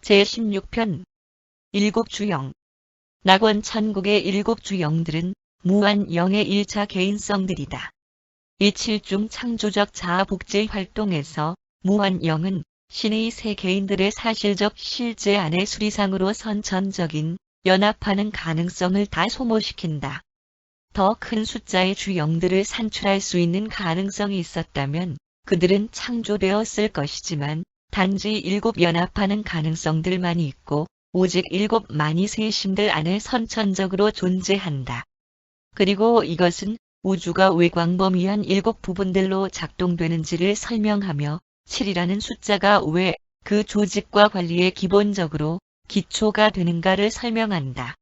제16편 일곱 주영. 낙원 천국의 일곱 주영들은 무한영의 1차 개인성들이다. 이 7중 창조적 자아복제 활동에서 무한영은 신의 세 개인들의 사실적 실제 안의 수리상으로 선천적인 연합하는 가능성을 다 소모시킨다. 더 큰 숫자의 주영들을 산출할 수 있는 가능성이 있었다면 그들은 창조되었을 것이지만 단지 7 연합하는 가능성들만이 있고 오직 7만이 세심들 안에 선천적으로 존재한다. 그리고 이것은 우주가 왜 광범위한 7 부분들로 작동되는지를 설명하며 7이라는 숫자가 왜 그 조직과 관리에 기본적으로 기초가 되는가를 설명한다.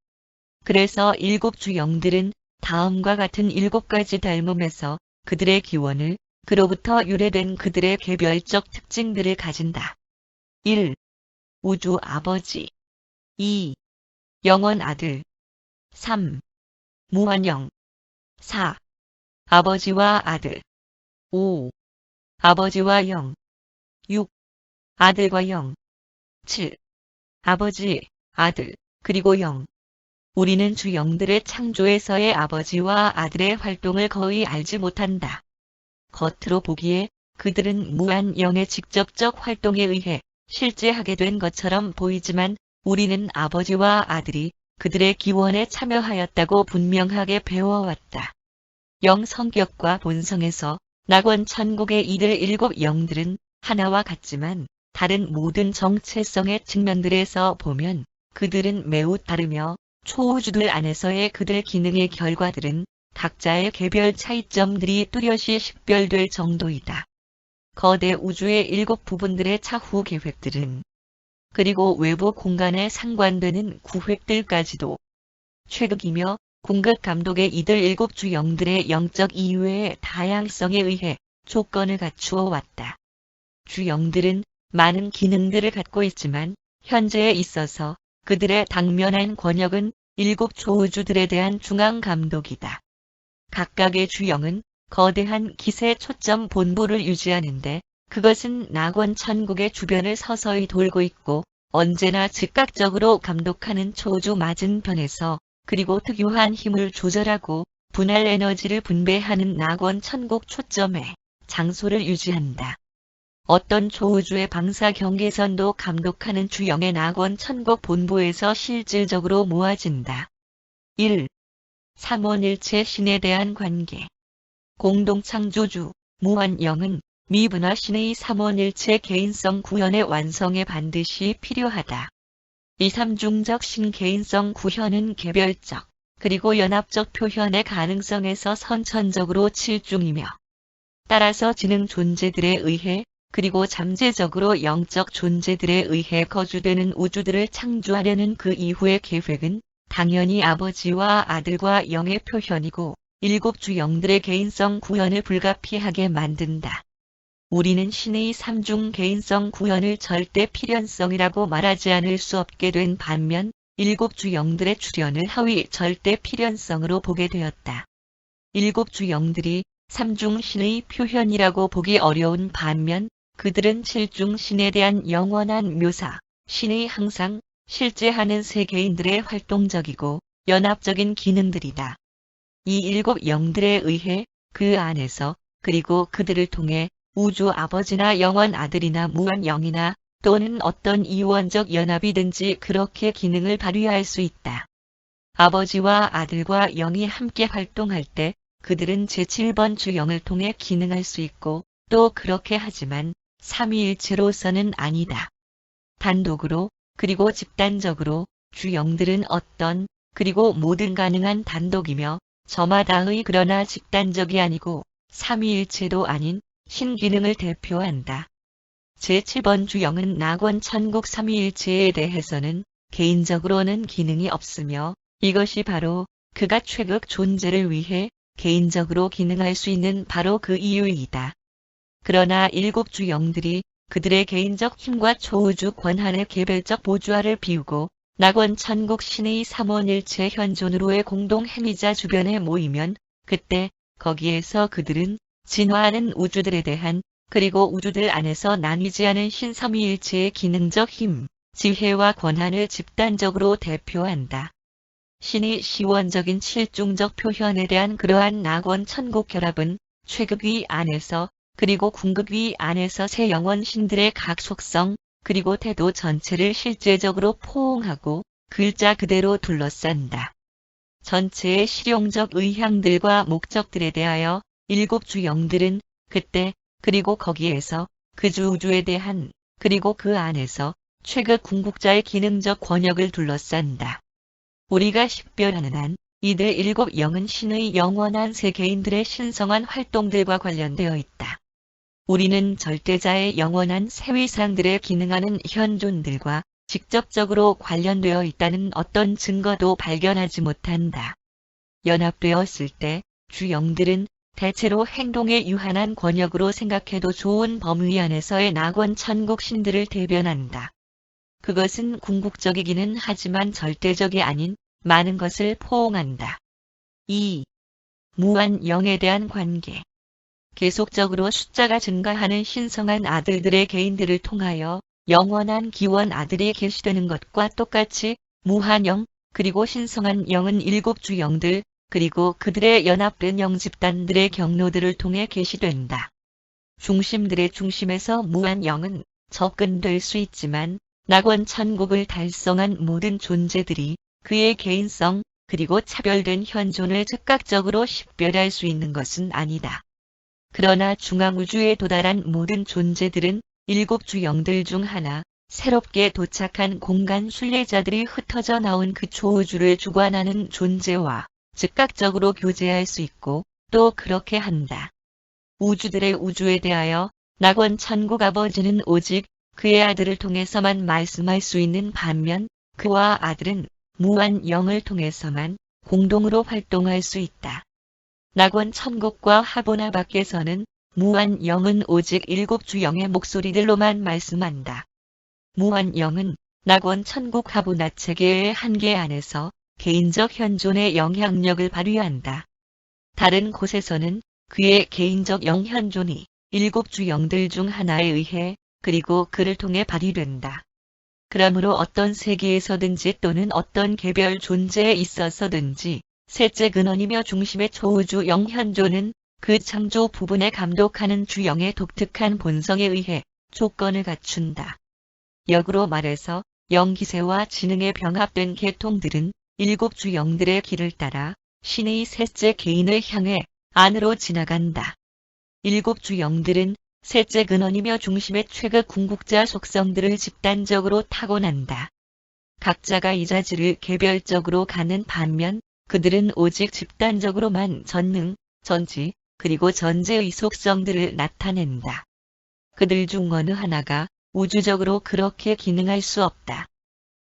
그래서 7 주영들은 다음과 같은 7가지 닮음에서 그들의 기원을 그로부터 유래된 그들의 개별적 특징들을 가진다. 1. 우주 아버지. 2. 영원 아들. 3. 무한영. 4. 아버지와 아들. 5. 아버지와 영. 6. 아들과 영. 7. 아버지, 아들, 그리고 영. 우리는 주영들의 창조에서의 아버지와 아들의 활동을 거의 알지 못한다. 겉으로 보기에 그들은 무한영의 직접적 활동에 의해 실제 하게 된 것처럼 보이지만 우리는 아버지와 아들이 그들의 기원에 참여하였다고 분명하게 배워왔다. 영 성격과 본성에서 낙원 천국의 이들 7 영들은 하나와 같지만 다른 모든 정체성의 측면들에서 보면 그들은 매우 다르며 초우주들 안에서의 그들 기능의 결과들은 각자의 개별 차이점들이 뚜렷이 식별될 정도이다. 거대 우주의 7 부분들의 차후 계획들은 그리고 외부 공간에 상관되는 구획들까지도 최극이며 궁극 감독의 이들 7 주영들의 영적 이유의 다양성에 의해 조건을 갖추어 왔다. 주영들은 많은 기능들을 갖고 있지만 현재에 있어서 그들의 당면한 권역은 7 초우주들에 대한 중앙 감독이다. 각각의 주영은 거대한 기세 초점 본부를 유지하는데 그것은 낙원 천국의 주변을 서서히 돌고 있고 언제나 즉각적으로 감독하는 초우주 맞은편에서 그리고 특유한 힘을 조절하고 분할 에너지를 분배하는 낙원 천국 초점의 장소를 유지한다. 어떤 초우주의 방사 경계선도 감독하는 주영의 낙원 천국 본부에서 실질적으로 모아진다. 1. 삼원일체 신에 대한 관계. 공동창조주, 무한영은 미분화 신의 삼원일체 개인성 구현의 완성에 반드시 필요하다. 이 삼중적 신 개인성 구현은 개별적, 그리고 연합적 표현의 가능성에서 선천적으로 7중이며 따라서 지능 존재들에 의해 그리고 잠재적으로 영적 존재들에 의해 거주되는 우주들을 창조하려는 그 이후의 계획은 당연히 아버지와 아들과 영의 표현이고 7 주영들의 개인성 구현을 불가피하게 만든다. 우리는 신의 3중 개인성 구현을 절대 필연성이라고 말하지 않을 수 없게 된 반면 7 주영들의 출현을 하위 절대 필연성으로 보게 되었다. 7 주영들이 3중 신의 표현이라고 보기 어려운 반면 그들은 7중 신에 대한 영원한 묘사, 신의 항상 실제하는 세계인들의 활동적이고 연합적인 기능들이다. 이 7 영들에 의해 그 안에서 그리고 그들을 통해 우주 아버지나 영원 아들이나 무한영이나 또는 어떤 이원적 연합이든지 그렇게 기능을 발휘할 수 있다. 아버지와 아들과 영이 함께 활동할 때 그들은 제7번 주영을 통해 기능할 수 있고 또 그렇게 하지만 삼위일체로서는 아니다. 단독으로 그리고 집단적으로 주영들은 어떤 그리고 모든 가능한 단독이며 저마다의 그러나 집단적이 아니고 삼위일체도 아닌 신기능을 대표한다. 제7번 주영은 낙원 천국 삼위일체에 대해서는 개인적으로는 기능이 없으며 이것이 바로 그가 최극 존재를 위해 개인적으로 기능할 수 있는 바로 그 이유이다. 그러나 7 주영들이 그들의 개인적 힘과 초우주 권한의 개별적 보조화를 비우고 낙원 천국 신의 삼원일체 현존으로의 공동 행위자 주변에 모이면 그때 거기에서 그들은 진화하는 우주들에 대한 그리고 우주들 안에서 나뉘지 않은 신삼위일체의 기능적 힘, 지혜와 권한을 집단적으로 대표한다. 신의 시원적인 칠중적 표현에 대한 그러한 낙원 천국 결합은 최극위 안에서 그리고 궁극위 안에서 세 영원 신들의 각 속성 그리고 태도 전체를 실제적으로 포옹하고 글자 그대로 둘러싼다. 전체의 실용적 의향들과 목적들에 대하여 일곱 주 영들은 그때 그리고 거기에서 그주 우주에 대한 그리고 그 안에서 최극 궁극자의 기능적 권역을 둘러싼다. 우리가 식별하는 한 이들 일곱 영은 신의 영원한 세계인들의 신성한 활동들과 관련되어 있다. 우리는 절대자의 영원한 세위상들에 기능하는 현존들과 직접적으로 관련되어 있다는 어떤 증거도 발견하지 못한다. 연합되었을 때 주영들은 대체로 행동에 유한한 권역으로 생각해도 좋은 범위 안에서의 낙원 천국 신들을 대변한다. 그것은 궁극적이기는 하지만 절대적이 아닌 많은 것을 포옹한다. 2. 무한 영에 대한 관계. 계속적으로 숫자가 증가하는 신성한 아들들의 개인들을 통하여 영원한 기원 아들이 계시되는 것과 똑같이 무한 영, 그리고 신성한 영은 일곱 주 영들, 그리고 그들의 연합된 영 집단들의 경로들을 통해 계시된다. 중심들의 중심에서 무한 영은 접근될 수 있지만 낙원 천국을 달성한 모든 존재들이 그의 개인성 그리고 차별된 현존을 즉각적으로 식별할 수 있는 것은 아니다. 그러나 중앙우주에 도달한 모든 존재들은 일곱 주 영들 중 하나, 새롭게 도착한 공간 순례자들이 흩어져 나온 그 초우주를 주관하는 존재와 즉각적으로 교제할 수 있고 또 그렇게 한다. 우주들의 우주에 대하여 낙원 천국 아버지는 오직 그의 아들을 통해서만 말씀할 수 있는 반면 그와 아들은 무한 영을 통해서만 공동으로 활동할 수 있다. 낙원 천국과 하보나 밖에서는 무한 영은 오직 일곱 주 영의 목소리들로만 말씀한다. 무한 영은 낙원 천국 하보나 체계의 한계 안에서 개인적 현존의 영향력을 발휘한다. 다른 곳에서는 그의 개인적 영현존이 일곱 주 영들 중 하나에 의해 그리고 그를 통해 발휘된다. 그러므로 어떤 세계에서든지 또는 어떤 개별 존재에 있어서든지 셋째 근원이며 중심의 초우주 영현존은 그 창조 부분에 감독하는 주영의 독특한 본성에 의해 조건을 갖춘다. 역으로 말해서 영기세와 지능의 병합된 계통들은 일곱 주 영들의 길을 따라 신의 셋째 개인을 향해 안으로 지나간다. 일곱 주 영들은 셋째 근원이며 중심의 최극 궁극자 속성들을 집단적으로 타고난다. 각자가 이 자질을 개별적으로 가는 반면 그들은 오직 집단적으로만 전능, 전지, 그리고 전제의 속성들을 나타낸다. 그들 중 어느 하나가 우주적으로 그렇게 기능할 수 없다.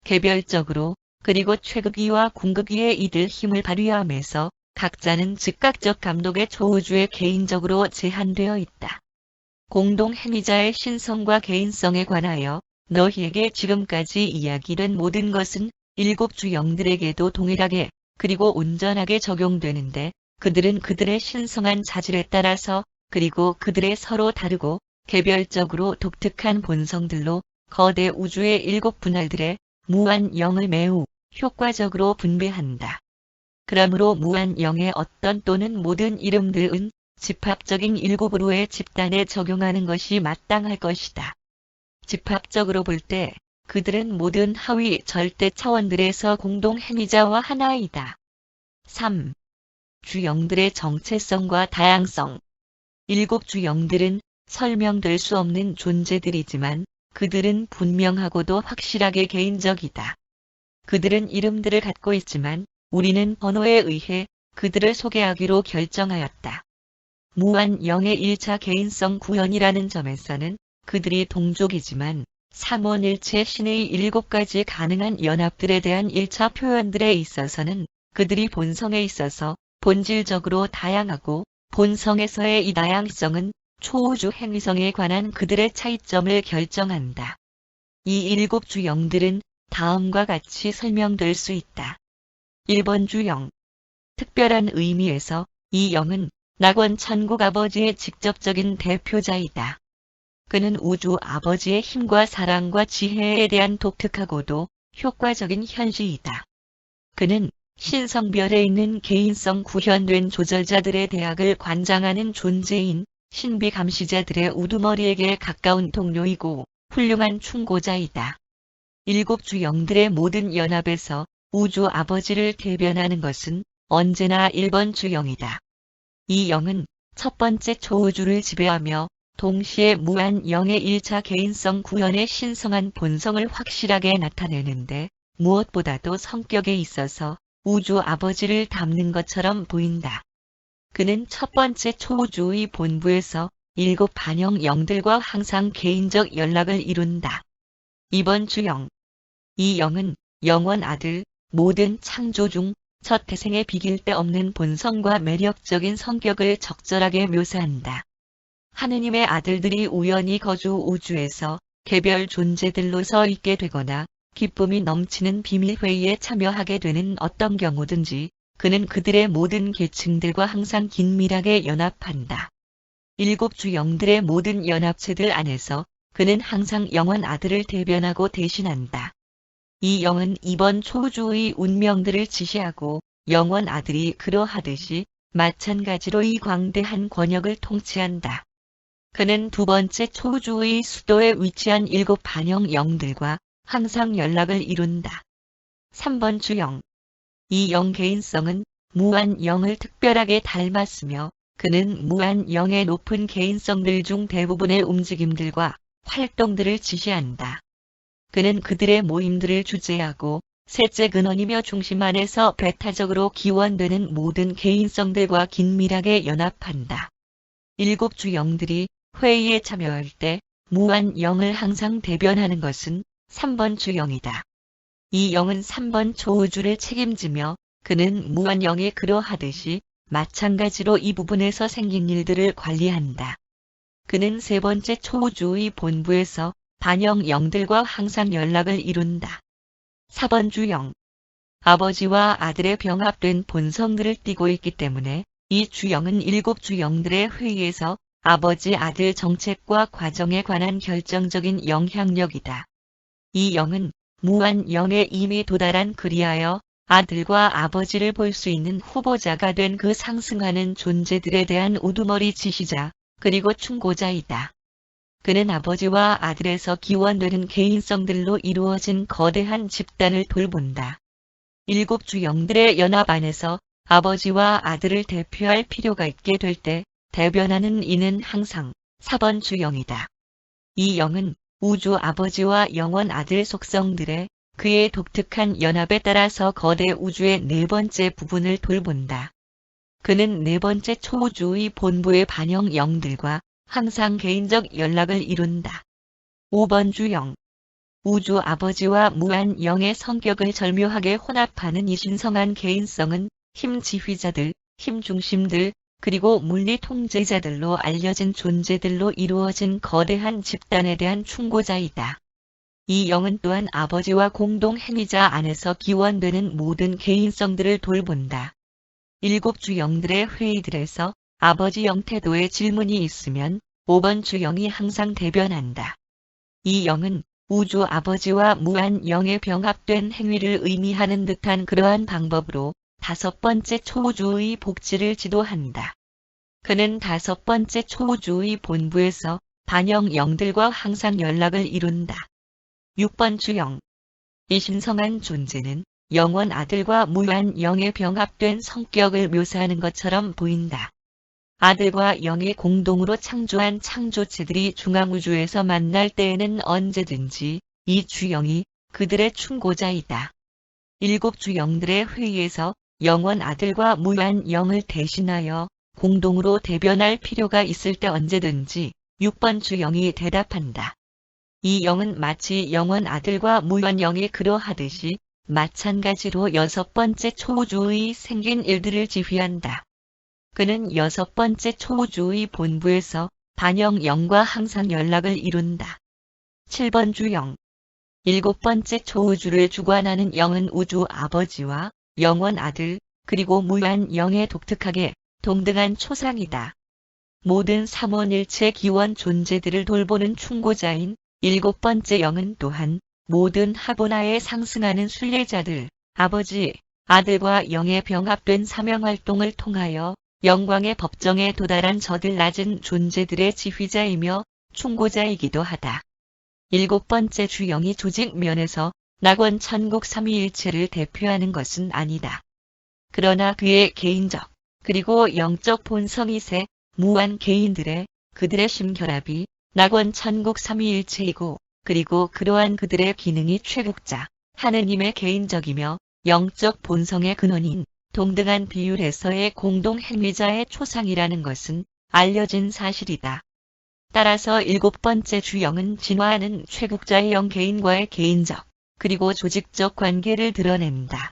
개별적으로 그리고 최극위와 궁극위의 이들 힘을 발휘하면서 각자는 즉각적 감독의 초우주에 개인적으로 제한되어 있다. 공동 행위자의 신성과 개인성에 관하여 너희에게 지금까지 이야기된 모든 것은 일곱 주 영들에게도 동일하게 그리고 온전하게 적용되는데 그들은 그들의 신성한 자질에 따라서 그리고 그들의 서로 다르고 개별적으로 독특한 본성들로 거대 우주의 일곱 분할들의 무한 영을 매우 효과적으로 분배한다. 그러므로 무한 영의 어떤 또는 모든 이름들은 집합적인 일곱으로의 집단에 적용하는 것이 마땅할 것이다. 집합적으로 볼 때 그들은 모든 하위 절대 차원들에서 공동 행위자와 하나이다. 3. 주영들의 정체성과 다양성. 일곱 주영들은 설명될 수 없는 존재들이지만 그들은 분명하고도 확실하게 개인적이다. 그들은 이름들을 갖고 있지만 우리는 번호에 의해 그들을 소개하기로 결정하였다. 무한 영의 1차 개인성 구현이라는 점에서는 그들이 동족이지만 삼원일체 신의 7가지 가능한 연합들에 대한 1차 표현들에 있어서는 그들이 본성에 있어서 본질적으로 다양하고 본성에서의 이 다양성은 초우주 행위성에 관한 그들의 차이점을 결정한다. 이 7주 영들은 다음과 같이 설명될 수 있다. 1번 주영. 특별한 의미에서 이 영은 낙원 천국 아버지의 직접적인 대표자이다. 그는 우주 아버지의 힘과 사랑과 지혜에 대한 독특하고도 효과적인 현시이다. 그는 신성별에 있는 개인성 구현된 조절자들의 대학을 관장하는 존재인 신비 감시자들의 우두머리에게 가까운 동료이고 훌륭한 충고자이다. 일곱 주영들의 모든 연합에서 우주 아버지를 대변하는 것은 언제나 1번 주영이다. 이 영은 첫 번째 초우주를 지배하며 동시에 무한 영의 1차 개인성 구현의 신성한 본성을 확실하게 나타내는데 무엇보다도 성격에 있어서 우주 아버지를 닮는 것처럼 보인다. 그는 첫 번째 초우주의 본부에서 7 반영 영들과 항상 개인적 연락을 이룬다. 2번 주영. 이 영은 영원 아들, 모든 창조 중 첫 태생에 비길 데 없는 본성과 매력적인 성격을 적절하게 묘사한다. 하느님의 아들들이 우연히 거주 우주에서 개별 존재들로서 있게 되거나 기쁨이 넘치는 비밀회의에 참여하게 되는 어떤 경우든지 그는 그들의 모든 계층들과 항상 긴밀하게 연합한다. 7 주영들의 모든 연합체들 안에서 그는 항상 영원 아들을 대변하고 대신한다. 이 영은 이번 초우주의 운명들을 지시하고 영원 아들이 그러하듯이 마찬가지로 이 광대한 권역을 통치한다. 그는 두 번째 초우주의 수도에 위치한 7 반영 영들과 항상 연락을 이룬다. 3번 주영. 이 영 개인성은 무한 영을 특별하게 닮았으며 그는 무한 영의 높은 개인성들 중 대부분의 움직임들과 활동들을 지시한다. 그는 그들의 모임들을 주재하고 셋째 근원이며 중심 안에서 배타적으로 기원되는 모든 개인성들과 긴밀하게 연합한다. 7 주영들이 회의에 참여할 때 무한 영을 항상 대변하는 것은 3번 주영이다. 이 영은 3번 초우주를 책임지며 그는 무한 영이 그러하듯이 마찬가지로 이 부분에서 생긴 일들을 관리한다. 그는 세 번째 초우주의 본부에서 반영 영들과 항상 연락을 이룬다. 4번 주영. 아버지와 아들의 병합된 본성들을 띠고 있기 때문에 이 주영은 7 주영들의 회의에서 아버지 아들 정책과 과정에 관한 결정적인 영향력이다. 이 영은 무한 영에 이미 도달한 그리하여 아들과 아버지를 볼 수 있는 후보자가 된 그 상승하는 존재들에 대한 우두머리 지시자 그리고 충고자이다. 그는 아버지와 아들에서 기원되는 개인성들로 이루어진 거대한 집단을 돌본다. 7 주영들의 연합 안에서 아버지와 아들을 대표할 필요가 있게 될 때 대변하는 이는 항상 4번 주영이다. 이 영은 우주 아버지와 영원 아들 속성들의 그의 독특한 연합에 따라서 거대 우주의 네 번째 부분을 돌본다. 그는 네 번째 초우주의 본부의 반영 영들과 항상 개인적 연락을 이룬다. 5번 주영. 우주 아버지와 무한 영의 성격을 절묘하게 혼합하는 이 신성한 개인성은 힘 지휘자들, 힘 중심들, 그리고 물리 통제자들로 알려진 존재들로 이루어진 거대한 집단에 대한 충고자이다. 이 영은 또한 아버지와 공동 행위자 안에서 기원되는 모든 개인성들을 돌본다. 7 주영들의 회의들에서 아버지 영 태도에 질문이 있으면 5번 주영이 항상 대변한다. 이 영은 우주 아버지와 무한 영의 병합된 행위를 의미하는 듯한 그러한 방법으로 5번째 초우주의 복지를 지도한다. 그는 5번째 초우주의 본부에서 반영 영들과 항상 연락을 이룬다. 6번 주영. 이 신성한 존재는 영원 아들과 무한 영의 병합된 성격을 묘사하는 것처럼 보인다. 아들과 영이 공동으로 창조한 창조체들이 중앙우주에서 만날 때에는 언제든지 이 주영이 그들의 충고자이다. 7 주영들의 회의에서 영원 아들과 무한 영을 대신하여 공동으로 대변할 필요가 있을 때 언제든지 6번 주영이 대답한다. 이 영은 마치 영원 아들과 무한 영이 그러하듯이 마찬가지로 6번째 초우주의 생긴 일들을 지휘한다. 그는 6번째 초우주의 본부에서 반영 영과 항상 연락을 이룬다. 7번 주영. 7번째 초우주를 주관하는 영은 우주 아버지와 영원 아들, 그리고 무한 영의 독특하게 동등한 초상이다. 모든 삼원일체 기원 존재들을 돌보는 충고자인 일곱 번째 영은 또한 모든 하보나에 상승하는 순례자들, 아버지, 아들과 영의 병합된 사명활동을 통하여 영광의 법정에 도달한 저들 낮은 존재들의 지휘자이며 충고자이기도 하다. 일곱 번째 주영이 조직 면에서 낙원 천국 삼위일체를 대표하는 것은 아니다. 그러나 그의 개인적 그리고 영적 본성이 세 무한 개인들의 그들의 심결합이 낙원 천국 삼위일체이고 그리고 그러한 그들의 기능이 최국자 하느님의 개인적이며 영적 본성의 근원인 동등한 비율에서의 공동 행위자의 초상이라는 것은 알려진 사실이다. 따라서 일곱 번째 주영은 진화하는 최국자의 영 개인과의 개인적 그리고 조직적 관계를 드러낸다.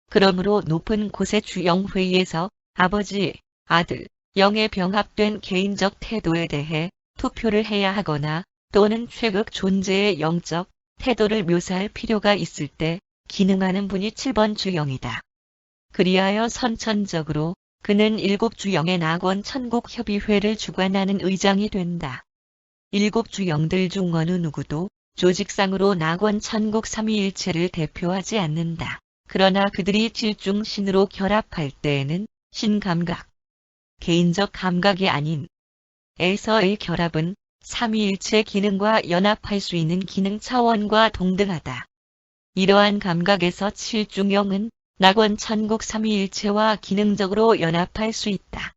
그러므로 높은 곳의 주영회의에서 아버지, 아들, 영의 병합된 개인적 태도에 대해 투표를 해야 하거나 또는 최극 존재의 영적 태도를 묘사할 필요가 있을 때 기능하는 분이 7번 주영이다. 그리하여 선천적으로 그는 일곱 주영의 낙원 천국 협의회를 주관하는 의장이 된다. 일곱 주영들 중 어느 누구도 조직상으로 낙원 천국 삼위일체를 대표하지 않는다. 그러나 그들이 질중신으로 결합할 때에는 신감각, 개인적 감각이 아닌 에서의 결합은 삼위일체 기능과 연합할 수 있는 기능 차원과 동등하다. 이러한 감각에서 칠중영은 낙원 천국 삼위일체와 기능적으로 연합할 수 있다.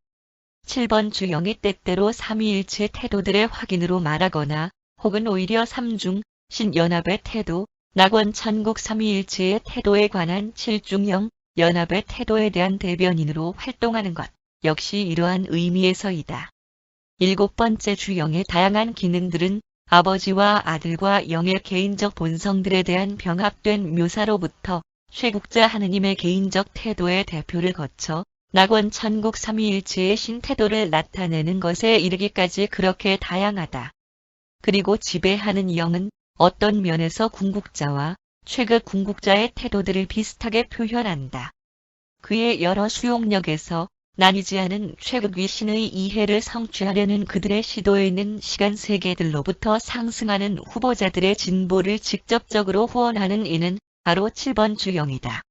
7번 주영이 때때로 삼위일체 태도들의 확인으로 말하거나 혹은 오히려 삼중 신연합의 태도, 낙원 천국 삼위일체의 태도에 관한 칠중영 연합의 태도에 대한 대변인으로 활동하는 것 역시 이러한 의미에서이다. 일곱 번째 주영의 다양한 기능들은 아버지와 아들과 영의 개인적 본성들에 대한 병합된 묘사로부터 최국자 하느님의 개인적 태도의 대표를 거쳐 낙원 천국 삼위일체의 신태도를 나타내는 것에 이르기까지 그렇게 다양하다. 그리고 지배하는 영은 어떤 면에서 궁극자와 최극 궁극자의 태도들을 비슷하게 표현한다. 그의 여러 수용력에서 나뉘지 않은 최극위 신의 이해를 성취하려는 그들의 시도에 있는 시간 세계들로부터 상승하는 후보자들의 진보를 직접적으로 후원하는 이는 바로 7번 주영이다.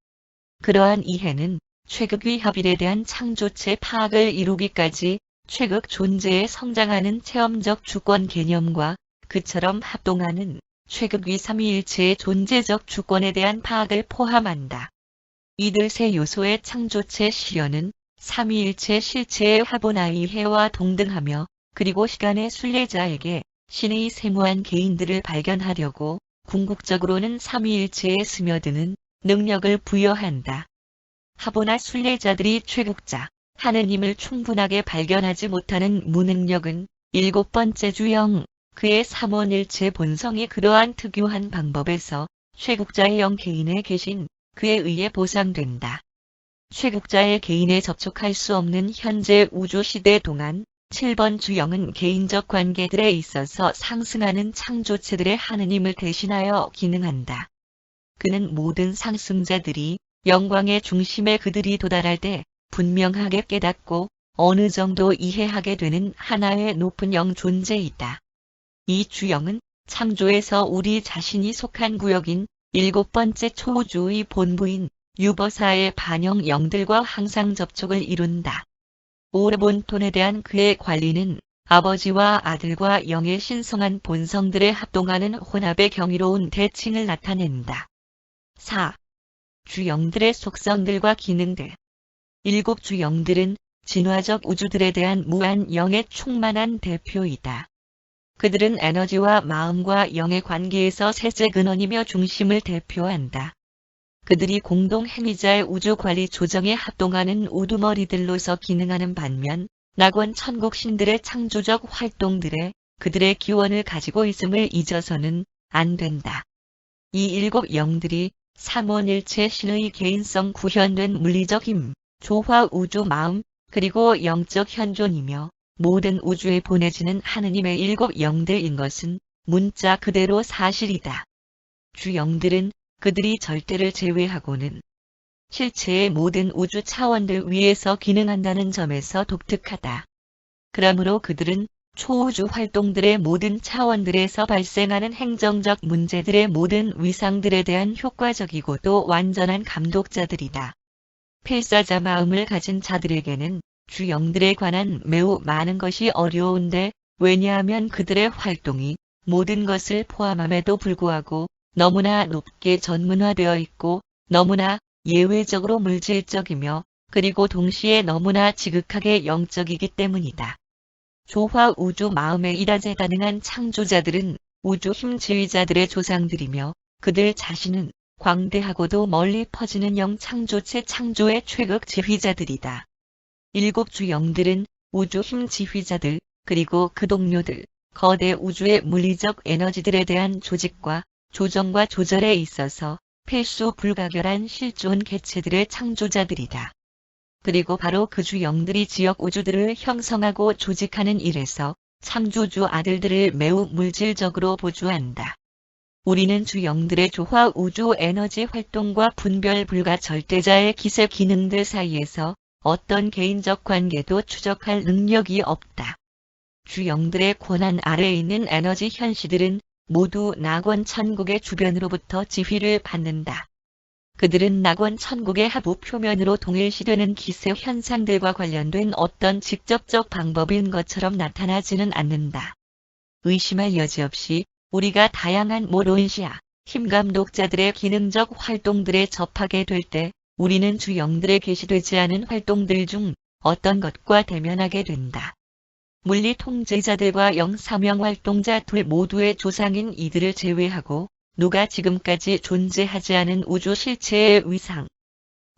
그러한 이해는 최극위 협일에 대한 창조체 파악을 이루기까지 최극 존재에 성장하는 체험적 주권 개념과 그처럼 합동하는 최극위 삼위일체의 존재적 주권에 대한 파악을 포함한다. 이들 세 요소의 창조체 실현은 삼위일체 실체의 하보나의 이해와 동등하며 그리고 시간의 순례자에게 신의 세무한 개인들을 발견하려고 궁극적으로는 삼위일체에 스며드는 능력을 부여한다. 하보나 순례자들이 최국자, 하느님을 충분하게 발견하지 못하는 무능력은 일곱 번째 주영, 그의 삼원일체 본성이 그러한 특유한 방법에서 최국자의 영 개인에 계신 그에 의해 보상된다. 최국자의 개인에 접촉할 수 없는 현재 우주시대 동안 7번 주영은 개인적 관계들에 있어서 상승하는 창조체들의 하느님을 대신하여 기능한다. 그는 모든 상승자들이 영광의 중심에 그들이 도달할 때 분명하게 깨닫고 어느 정도 이해하게 되는 하나의 높은 영 존재이다. 이 주영은 창조에서 우리 자신이 속한 구역인 일곱 번째 초우주의 본부인 유버사의 반영 영들과 항상 접촉을 이룬다. 오르본톤에 대한 그의 관리는 아버지와 아들과 영의 신성한 본성들의 합동하는 혼합의 경이로운 대칭을 나타낸다. 4. 주영들의 속성들과 기능들. 일곱 주영들은 진화적 우주들에 대한 무한 영의 충만한 대표이다. 그들은 에너지와 마음과 영의 관계에서 셋의 근원이며 중심을 대표한다. 그들이 공동 행위자의 우주 관리 조정에 합동하는 우두머리들로서 기능하는 반면 낙원 천국 신들의 창조적 활동들에 그들의 기원을 가지고 있음을 잊어서는 안 된다. 이 일곱 영들이 삼원일체 신의 개인성 구현된 물리적 힘, 조화 우주 마음, 그리고 영적 현존이며 모든 우주에 보내지는 하느님의 일곱 영들인 것은 문자 그대로 사실이다. 주영들은 그들이 절대를 제외하고는 실체의 모든 우주 차원들 위에서 기능한다는 점에서 독특하다. 그러므로 그들은 초우주 활동들의 모든 차원들에서 발생하는 행정적 문제들의 모든 위상들에 대한 효과적이고 또 완전한 감독자들이다. 필사자 마음을 가진 자들에게는 주영들에 관한 매우 많은 것이 어려운데, 왜냐하면 그들의 활동이 모든 것을 포함함에도 불구하고 너무나 높게 전문화되어 있고 너무나 예외적으로 물질적이며 그리고 동시에 너무나 지극하게 영적이기 때문이다. 조화 우주 마음의 일하재가능한 창조자들은 우주 힘지휘자들의 조상들이며 그들 자신은 광대하고도 멀리 퍼지는 영창조체 창조의 최극 지휘자들이다. 일곱 주영들은 우주 힘지휘자들, 그리고 그 동료들, 거대 우주의 물리적 에너지들에 대한 조직과 조정과 조절에 있어서 필수 불가결한 실존 개체들의 창조자들이다. 그리고 바로 그 주영들이 지역 우주들을 형성하고 조직하는 일에서 창조주 아들들을 매우 물질적으로 보조한다. 우리는 주영들의 조화 우주 에너지 활동과 분별 불가 절대자의 기세 기능들 사이에서 어떤 개인적 관계도 추적할 능력이 없다. 주영들의 권한 아래에 있는 에너지 현시들은 모두 낙원 천국의 주변으로부터 지휘를 받는다. 그들은 낙원 천국의 하부 표면으로 동일시되는 기세 현상들과 관련된 어떤 직접적 방법인 것처럼 나타나지는 않는다. 의심할 여지 없이 우리가 다양한 모론시아, 힘감독자들의 기능적 활동들에 접하게 될 때 우리는 주영들의 계시되지 않은 활동들 중 어떤 것과 대면하게 된다. 물리 통제자들과 영사명 활동자 둘 모두의 조상인 이들을 제외하고 누가 지금까지 존재하지 않은 우주 실체의 위상,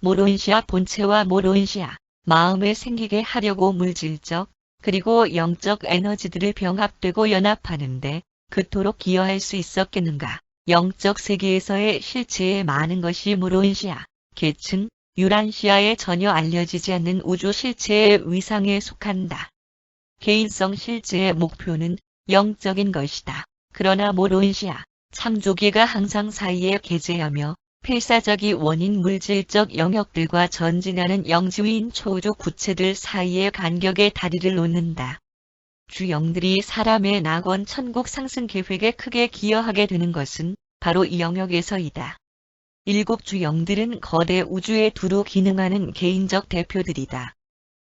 모론시아 본체와 모론시아, 마음을 생기게 하려고 물질적, 그리고 영적 에너지들을 병합되고 연합하는데 그토록 기여할 수 있었겠는가. 영적 세계에서의 실체의 많은 것이 모론시아, 계층, 유란시아에 전혀 알려지지 않는 우주 실체의 위상에 속한다. 개인성 실제의 목표는 영적인 것이다. 그러나 모론시아, 창조기가 항상 사이에 계재하며 필사적이 원인 물질적 영역들과 전진하는 영지위인 초우주 구체들 사이의 간격에 다리를 놓는다. 주영들이 사람의 낙원 천국 상승 계획에 크게 기여하게 되는 것은 바로 이 영역에서이다. 일곱 주영들은 거대 우주에 두루 기능하는 개인적 대표들이다.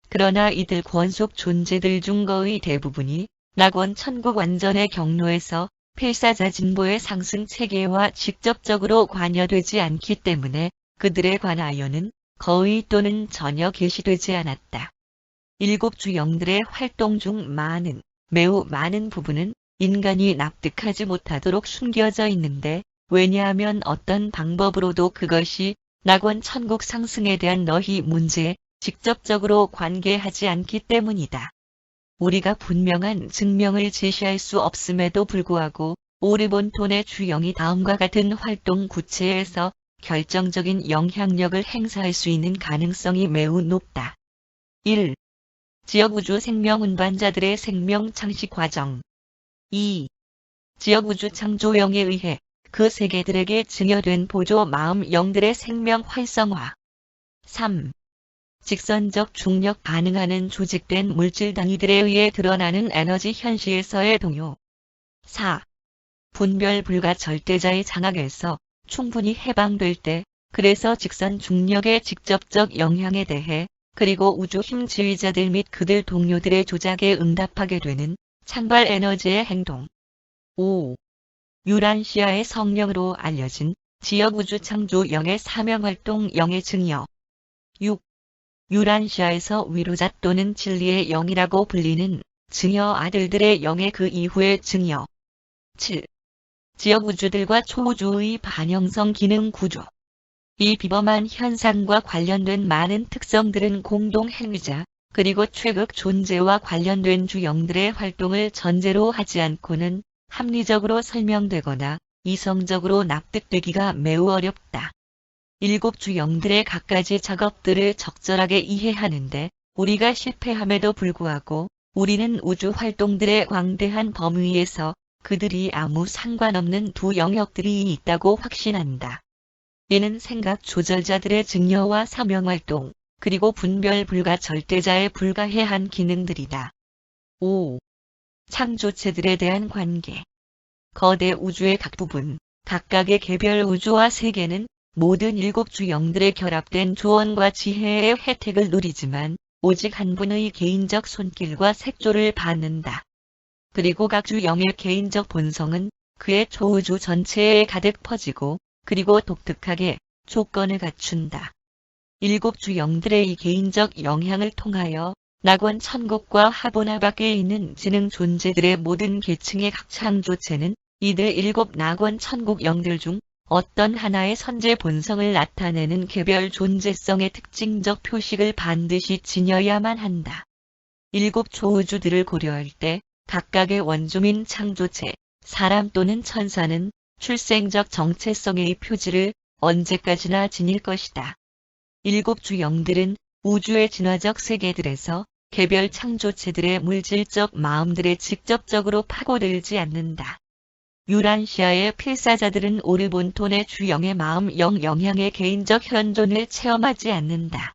그러나 이들 권속 존재들 중 거의 대부분이 낙원 천국 완전의 경로에서 필사자 진보의 상승 체계와 직접적으로 관여되지 않기 때문에 그들에 관하여는 거의 또는 전혀 계시되지 않았다. 일곱 주영들의 활동 중 매우 많은 부분은 인간이 납득하지 못하도록 숨겨져 있는데, 왜냐하면 어떤 방법으로도 그것이 낙원 천국 상승에 대한 너희 문제에 직접적으로 관계하지 않기 때문이다. 우리가 분명한 증명을 제시할 수 없음에도 불구하고 오르본톤의 주영이 다음과 같은 활동 구체에서 결정적인 영향력을 행사할 수 있는 가능성이 매우 높다. 1. 지역우주 생명 운반자들의 생명 창시 과정. 2. 지역우주 창조영에 의해 그 세계들에게 증여된 보조 마음 영들의 생명 활성화. 3. 직선적 중력 반응하는 조직된 물질 단위들에 의해 드러나는 에너지 현시에서의 동요. 4. 분별 불가 절대자의 장악에서 충분히 해방될 때, 그래서 직선 중력의 직접적 영향에 대해, 그리고 우주 힘 지휘자들 및 그들 동료들의 조작에 응답하게 되는 창발 에너지의 행동. 5. 유란시아의 성령으로 알려진 지역우주 창조 영의 사명활동 영의 증여. 6. 유란시아에서 위로자 또는 진리의 영이라고 불리는 증여 아들들의 영의 그 이후의 증여. 7. 지역우주들과 초우주의 반영성 기능 구조. 이 비범한 현상과 관련된 많은 특성들은 공동 행위자, 그리고 최극 존재와 관련된 주영들의 활동을 전제로 하지 않고는 합리적으로 설명되거나 이성적으로 납득되기가 매우 어렵다. 일곱 주영들의 갖가지 작업들을 적절하게 이해하는데 우리가 실패함에도 불구하고 우리는 우주 활동들의 광대한 범위에서 그들이 아무 상관없는 두 영역들이 있다고 확신한다. 이는 생각 조절자들의 증여와 사명활동, 그리고 분별 불가 절대자의 불가해한 기능들이다. 5. 창조체들에 대한 관계. 거대 우주의 각 부분, 각각의 개별 우주와 세계는 모든 7주영들의 결합된 조언과 지혜의 혜택을 누리지만 오직 한 분의 개인적 손길과 색조를 받는다. 그리고 각 주영의 개인적 본성은 그의 초우주 전체에 가득 퍼지고 그리고 독특하게 조건을 갖춘다. 7주영들의 이 개인적 영향을 통하여 낙원 천국과 하보나 밖에 있는 지능 존재들의 모든 계층의 각 창조체는 이들 7 낙원 천국 영들 중 어떤 하나의 선제 본성을 나타내는 개별 존재성의 특징적 표식을 반드시 지녀야만 한다. 7 초우주들을 고려할 때 각각의 원주민 창조체, 사람 또는 천사는 출생적 정체성의 표지를 언제까지나 지닐 것이다. 7 주영들은 우주의 진화적 세계들에서 개별 창조체들의 물질적 마음들에 직접적으로 파고들지 않는다. 유란시아의 필사자들은 오르본톤의 주영의 마음 영향의 개인적 현존을 체험하지 않는다.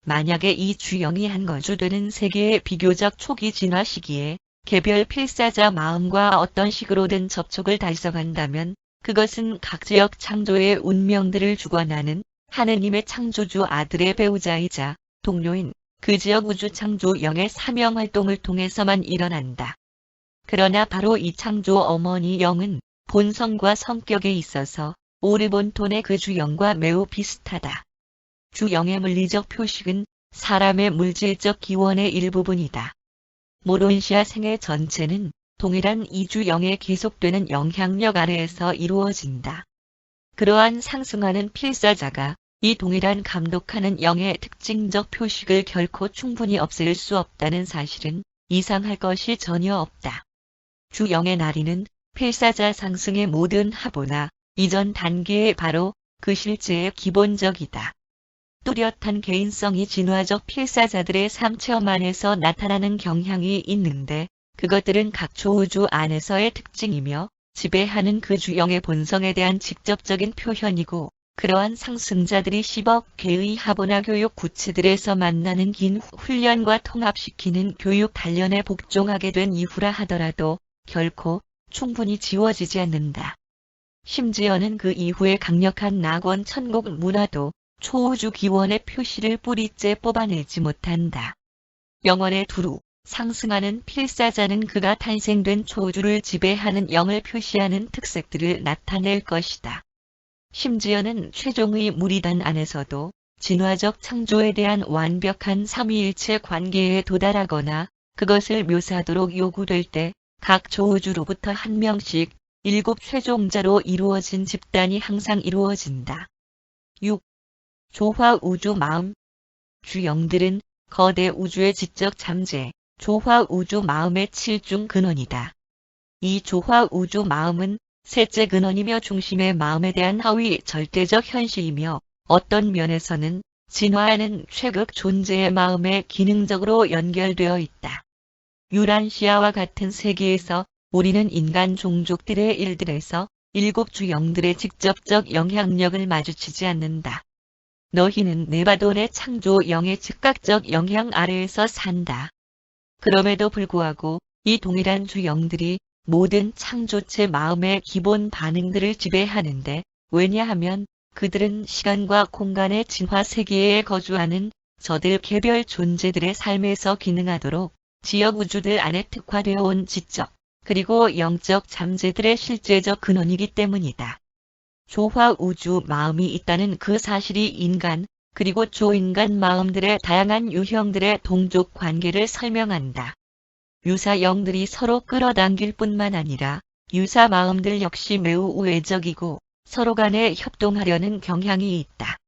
만약에 이 주영이 한 거주되는 세계의 비교적 초기 진화 시기에 개별 필사자 마음과 어떤 식으로든 접촉을 달성한다면 그것은 각 지역 창조의 운명들을 주관하는 하느님의 창조주 아들의 배우자이자 동료인 그 지역 우주 창조영의 사명 활동을 통해서만 일어난다. 그러나 바로 이 창조 어머니 영은 본성과 성격에 있어서 오르본톤의 그 주영과 매우 비슷하다. 주영의 물리적 표식은 사람의 물질적 기원의 일부분이다. 모론시아 생애 전체는 동일한 이 주영의 계속되는 영향력 아래에서 이루어진다. 그러한 상승하는 필사자가 이 동일한 감독하는 영의 특징적 표식을 결코 충분히 없앨 수 없다는 사실은 이상할 것이 전혀 없다. 주영의 나리는 필사자 상승의 모든 하보나 이전 단계의 바로 그 실제의 기본적이다. 뚜렷한 개인성이 진화적 필사자들의 삶 체험 안에서 나타나는 경향이 있는데 그것들은 각 초우주 안에서의 특징이며 지배하는 그 주영의 본성에 대한 직접적인 표현이고 그러한 상승자들이 10억 개의 하보나 교육 구체들에서 만나는 긴 훈련과 통합시키는 교육 단련에 복종하게 된 이후라 하더라도 결코 충분히 지워지지 않는다. 심지어는 그 이후에 강력한 낙원 천국 문화도 초우주 기원의 표시를 뿌리째 뽑아내지 못한다. 영원의 두루, 상승하는 필사자는 그가 탄생된 초우주를 지배하는 영을 표시하는 특색들을 나타낼 것이다. 심지어는 최종의 무리단 안에서도 진화적 창조에 대한 완벽한 삼위일체 관계에 도달하거나 그것을 묘사하도록 요구될 때 각 초우주로부터 한 명씩 7 최종자로 이루어진 집단이 항상 이루어진다. 6. 조화 우주 마음. 주영들은 거대 우주의 지적 잠재, 조화 우주 마음의 7중 근원이다. 이 조화 우주 마음은 셋째 근원이며 중심의 마음에 대한 하위 절대적 현실이며 어떤 면에서는 진화하는 최극 존재의 마음에 기능적으로 연결되어 있다. 유란시아와 같은 세계에서 우리는 인간 종족들의 일들에서 7 주영들의 직접적 영향력을 마주치지 않는다. 너희는 네바돈의 창조 영의 즉각적 영향 아래에서 산다. 그럼에도 불구하고 이 동일한 주영들이 모든 창조체 마음의 기본 반응들을 지배하는데 왜냐하면 그들은 시간과 공간의 진화 세계에 거주하는 저들 개별 존재들의 삶에서 기능하도록 지역 우주들 안에 특화되어 온 지적 그리고 영적 잠재들의 실제적 근원이기 때문이다. 조화 우주 마음이 있다는 그 사실이 인간 그리고 초인간 마음들의 다양한 유형들의 동족 관계를 설명한다. 유사 영들이 서로 끌어당길 뿐만 아니라 유사 마음들 역시 매우 우애적이고 서로 간에 협동하려는 경향이 있다.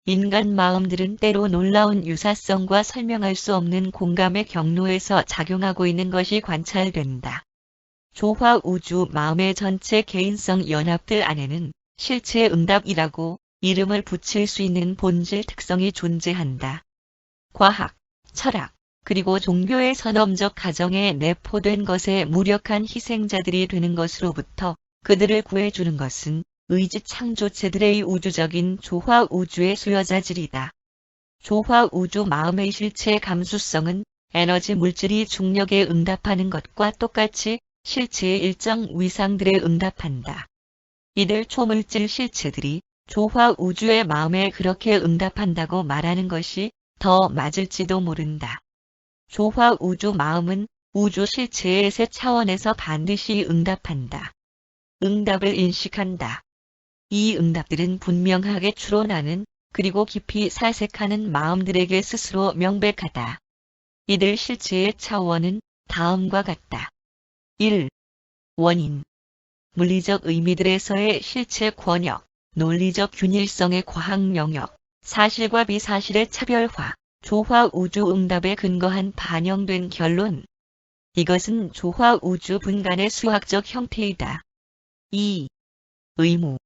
인간 마음들은 때로 놀라운 유사성과 설명할 수 없는 공감의 경로에서 작용하고 있는 것이 관찰된다. 조화 우주 마음의 전체 개인성 연합들 안에는 실체 응답이라고 이름을 붙일 수 있는 본질 특성이 존재한다. 과학, 철학, 그리고 종교의 선험적 가정에 내포된 것에 무력한 희생자들이 되는 것으로부터 그들을 구해주는 것은 의지 창조체들의 우주적인 조화 우주의 수여자질이다. 조화 우주 마음의 실체 감수성은 에너지 물질이 중력에 응답하는 것과 똑같이 실체의 일정 위상들에 응답한다. 이들 초물질 실체들이 조화 우주의 마음에 그렇게 응답한다고 말하는 것이 더 맞을지도 모른다. 조화 우주 마음은 우주 실체의 세 차원에서 반드시 응답한다. 응답을 인식한다. 이 응답들은 분명하게 추론하는 그리고 깊이 사색하는 마음들에게 스스로 명백하다. 이들 실체의 차원은 다음과 같다. 1. 원인. 물리적 의미들에서의 실체 권역, 논리적 균일성의 과학 영역, 사실과 비사실의 차별화, 조화 우주 응답에 근거한 반영된 결론. 이것은 조화 우주 분간의 수학적 형태이다. 2. 의무.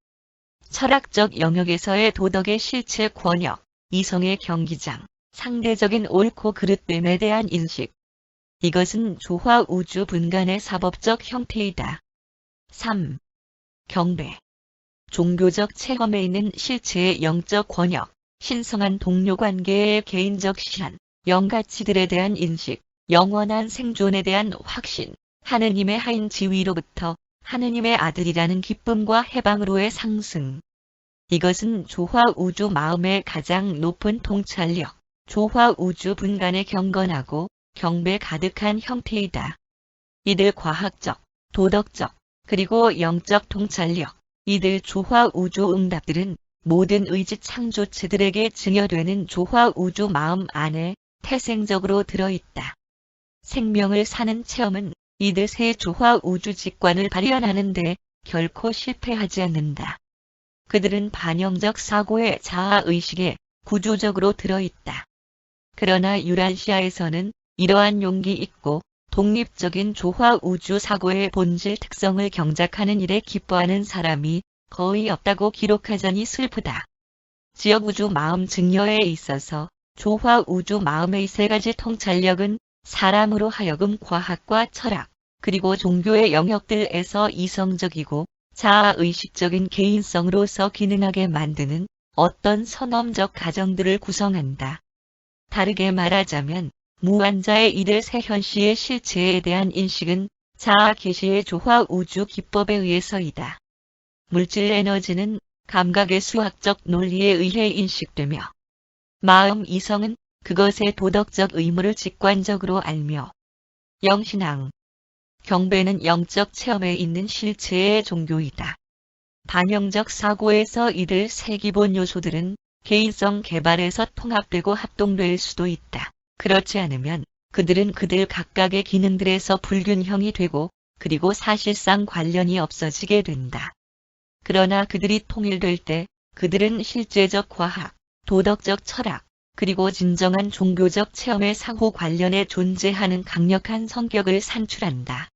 철학적 영역에서의 도덕의 실체 권역, 이성의 경기장, 상대적인 옳고 그릇됨에 대한 인식. 이것은 조화 우주 분간의 사법적 형태이다. 3. 경배. 종교적 체험에 있는 실체의 영적 권역, 신성한 동료관계의 개인적 실현, 영가치들에 대한 인식, 영원한 생존에 대한 확신, 하느님의 하인 지위로부터 하느님의 아들이라는 기쁨과 해방으로의 상승. 이것은 조화 우주 마음의 가장 높은 통찰력, 조화 우주 분간의 경건하고 경배 가득한 형태이다. 이들 과학적, 도덕적, 그리고 영적 통찰력, 이들 조화 우주 응답들은 모든 의지 창조체들에게 증여되는 조화 우주 마음 안에 태생적으로 들어있다. 생명을 사는 체험은 이들 세 조화 우주 직관을 발현하는데 결코 실패하지 않는다. 그들은 반영적 사고의 자아의식에 구조적으로 들어있다. 그러나 유란시아에서는 이러한 용기 있고 독립적인 조화 우주 사고의 본질 특성을 경작하는 일에 기뻐하는 사람이 거의 없다고 기록하자니 슬프다. 지역 우주 마음 증여에 있어서 조화 우주 마음의 세 가지 통찰력은 사람으로 하여금 과학과 철학, 그리고 종교의 영역들에서 이성적이고 자아의식적인 개인성으로서 기능하게 만드는 어떤 선엄적 가정들을 구성한다. 다르게 말하자면 무한자의 이들 세 현시의 실체에 대한 인식은 자아 계시의 조화 우주 기법에 의해서이다. 물질 에너지는 감각의 수학적 논리에 의해 인식되며 마음 이성은 그것의 도덕적 의무를 직관적으로 알며 영신앙, 경배는 영적 체험에 있는 실체의 종교이다. 반영적 사고에서 이들 세 기본 요소들은 개인성 개발에서 통합되고 합동될 수도 있다. 그렇지 않으면 그들은 그들 각각의 기능들에서 불균형이 되고 그리고 사실상 관련이 없어지게 된다. 그러나 그들이 통일될 때 그들은 실제적 과학, 도덕적 철학, 그리고 진정한 종교적 체험의 상호 관련에 존재하는 강력한 성격을 산출한다.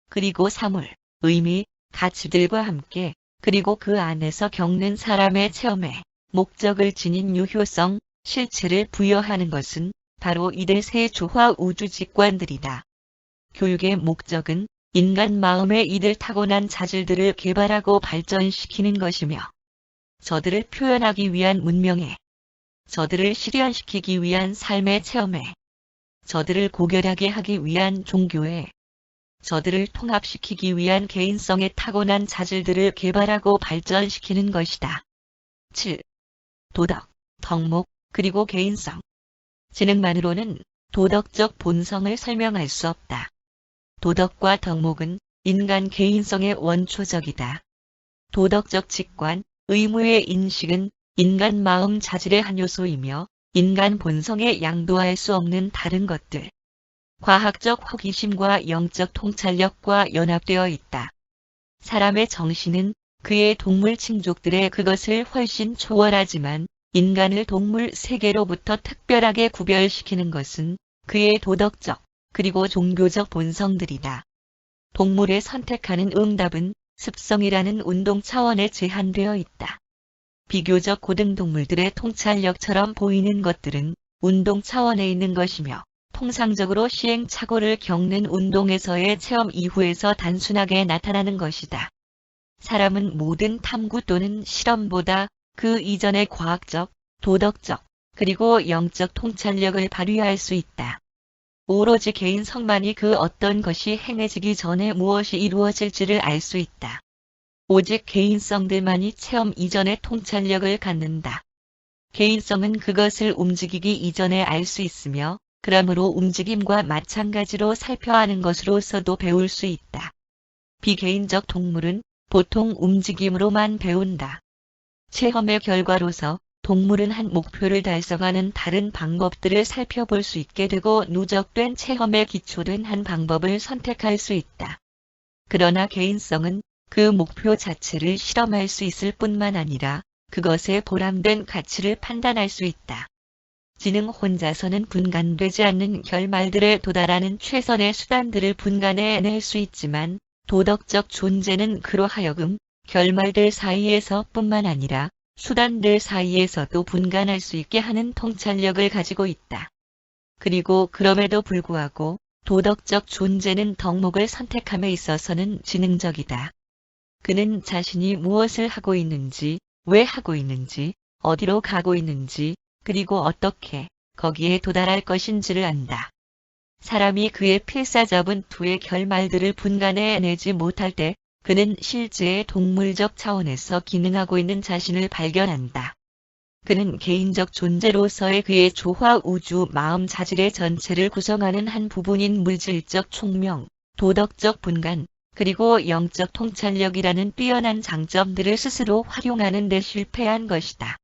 그리고 사물, 의미, 가치들과 함께 그리고 그 안에서 겪는 사람의 체험에 목적을 지닌 유효성, 실체를 부여하는 것은 바로 이들 세 조화 우주 직관들이다. 교육의 목적은 인간 마음의 이들 타고난 자질들을 개발하고 발전시키는 것이며 저들을 표현하기 위한 문명에, 저들을 실현시키기 위한 삶의 체험에, 저들을 고결하게 하기 위한 종교에, 저들을 통합시키기 위한 개인성의 타고난 자질들을 개발하고 발전시키는 것이다. 7. 도덕, 덕목, 그리고 개인성. 지능만으로는 도덕적 본성을 설명할 수 없다. 도덕과 덕목은 인간 개인성의 원초적이다. 도덕적 직관, 의무의 인식은 인간 마음 자질의 한 요소이며 인간 본성에 양도할 수 없는 다른 것들. 과학적 호기심과 영적 통찰력과 연합되어 있다. 사람의 정신은 그의 동물 친족들의 그것을 훨씬 초월하지만 인간을 동물 세계로부터 특별하게 구별시키는 것은 그의 도덕적 그리고 종교적 본성들이다. 동물의 선택하는 응답은 습성이라는 운동 차원에 제한되어 있다. 비교적 고등동물들의 통찰력처럼 보이는 것들은 운동 차원에 있는 것이며 통상적으로 시행착오를 겪는 운동에서의 체험 이후에서 단순하게 나타나는 것이다. 사람은 모든 탐구 또는 실험보다 그 이전의 과학적, 도덕적, 그리고 영적 통찰력을 발휘할 수 있다. 오로지 개인성만이 그 어떤 것이 행해지기 전에 무엇이 이루어질지를 알 수 있다. 오직 개인성들만이 체험 이전의 통찰력을 갖는다. 개인성은 그것을 움직이기 이전에 알 수 있으며 그러므로 움직임과 마찬가지로 살펴하는 것으로서도 배울 수 있다. 비개인적 동물은 보통 움직임으로만 배운다. 체험의 결과로서 동물은 한 목표를 달성하는 다른 방법들을 살펴볼 수 있게 되고 누적된 체험에 기초된 한 방법을 선택할 수 있다. 그러나 개인성은 그 목표 자체를 실험할 수 있을 뿐만 아니라 그것의 보람된 가치를 판단할 수 있다. 지능 혼자서는 분간되지 않는 결말들에 도달하는 최선의 수단들을 분간해낼 수 있지만 도덕적 존재는 그로 하여금 결말들 사이에서 뿐만 아니라 수단들 사이에서도 분간할 수 있게 하는 통찰력을 가지고 있다. 그리고 그럼에도 불구하고 도덕적 존재는 덕목을 선택함에 있어서는 지능적이다. 그는 자신이 무엇을 하고 있는지, 왜 하고 있는지, 어디로 가고 있는지, 그리고 어떻게 거기에 도달할 것인지를 안다. 사람이 그의 필사적인 두의 결말들을 분간해내지 못할 때 그는 실제의 동물적 차원에서 기능하고 있는 자신을 발견한다. 그는 개인적 존재로서의 그의 조화 우주 마음 자질의 전체를 구성하는 한 부분인 물질적 총명, 도덕적 분간, 그리고 영적 통찰력이라는 뛰어난 장점들을 스스로 활용하는 데 실패한 것이다.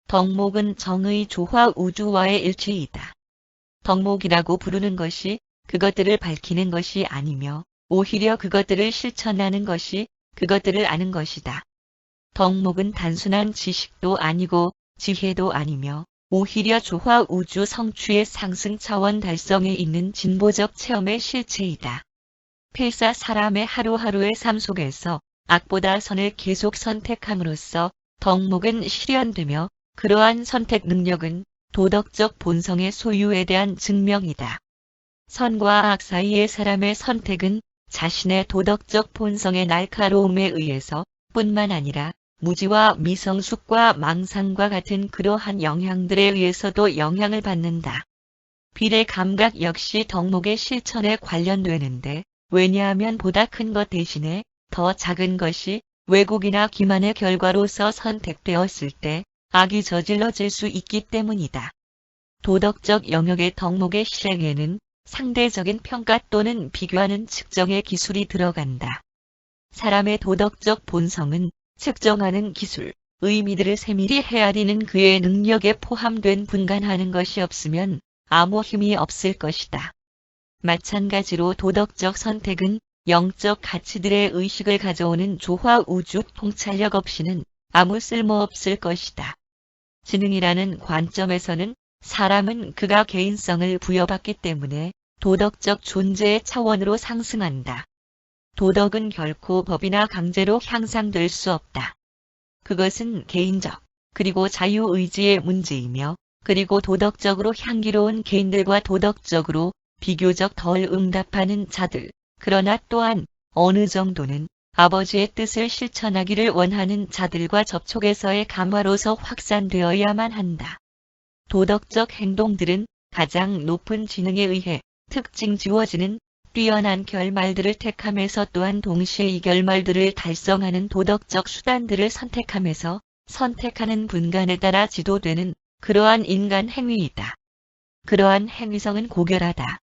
덕목은 정의 조화 우주와의 일치이다. 덕목이라고 부르는 것이 그것들을 밝히는 것이 아니며 오히려 그것들을 실천하는 것이 그것들을 아는 것이다. 덕목은 단순한 지식도 아니고 지혜도 아니며 오히려 조화 우주 성취의 상승 차원 달성에 있는 진보적 체험의 실체이다. 필사 사람의 하루하루의 삶 속에서 악보다 선을 계속 선택함으로써 덕목은 실현되며 그러한 선택 능력은 도덕적 본성의 소유에 대한 증명이다. 선과 악 사이의 사람의 선택은 자신의 도덕적 본성의 날카로움에 의해서 뿐만 아니라 무지와 미성숙과 망상과 같은 그러한 영향들에 의해서도 영향을 받는다. 비례 감각 역시 덕목의 실천에 관련되는데 왜냐하면 보다 큰 것 대신에 더 작은 것이 왜곡이나 기만의 결과로서 선택되었을 때 악이 저질러질 수 있기 때문이다. 도덕적 영역의 덕목의 실행에는 상대적인 평가 또는 비교하는 측정의 기술이 들어간다. 사람의 도덕적 본성은 측정하는 기술, 의미들을 세밀히 헤아리는 그의 능력에 포함된 분간하는 것이 없으면 아무 힘이 없을 것이다. 마찬가지로 도덕적 선택은 영적 가치들의 의식을 가져오는 조화 우주 통찰력 없이는 아무 쓸모없을 것이다. 지능이라는 관점에서는 사람은 그가 개인성을 부여받기 때문에 도덕적 존재의 차원으로 상승한다. 도덕은 결코 법이나 강제로 향상될 수 없다. 그것은 개인적, 그리고 자유의지의 문제이며, 그리고 도덕적으로 향기로운 개인들과 도덕적으로 비교적 덜 응답하는 자들, 그러나 또한 어느 정도는 아버지의 뜻을 실천하기를 원하는 자들과 접촉에서의 감화로서 확산되어야만 한다. 도덕적 행동들은 가장 높은 지능에 의해 특징 지워지는 뛰어난 결말들을 택함에서 또한 동시에 이 결말들을 달성하는 도덕적 수단들을 선택함에서 선택하는 분간에 따라 지도되는 그러한 인간 행위이다. 그러한 행위성은 고결하다.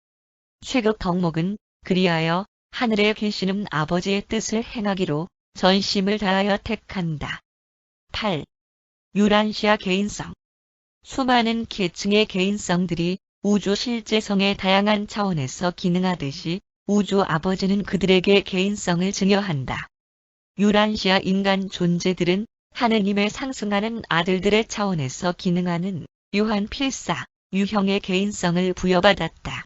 최극 덕목은 그리하여 하늘에 계시는 아버지의 뜻을 행하기로 전심을 다하여 택한다. 8. 유란시아 개인성. 수많은 계층의 개인성들이 우주 실제성의 다양한 차원에서 기능하듯이 우주 아버지는 그들에게 개인성을 증여한다. 유란시아 인간 존재들은 하느님의 상승하는 아들들의 차원에서 기능하는 유한 필사, 유형의 개인성을 부여받았다.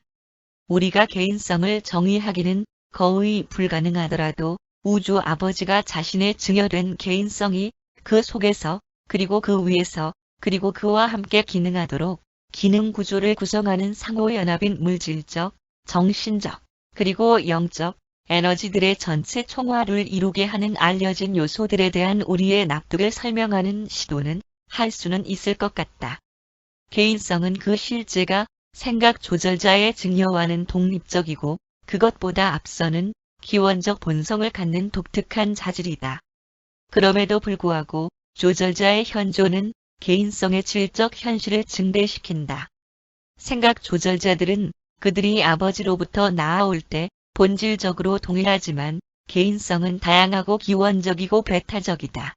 우리가 개인성을 정의하기는 거의 불가능하더라도 우주 아버지가 자신의 증여된 개인성이 그 속에서 그리고 그 위에서 그리고 그와 함께 기능하도록 기능 구조를 구성하는 상호연합인 물질적, 정신적, 그리고 영적 에너지들의 전체 총화를 이루게 하는 알려진 요소들에 대한 우리의 납득을 설명하는 시도는 할 수는 있을 것 같다. 개인성은 그 실제가 생각 조절자의 증여와는 독립적이고 그것보다 앞서는 기원적 본성을 갖는 독특한 자질이다. 그럼에도 불구하고 조절자의 현존은 개인성의 질적 현실을 증대시킨다. 생각 조절자들은 그들이 아버지로부터 나아올 때 본질적으로 동일하지만 개인성은 다양하고 기원적이고 배타적이다.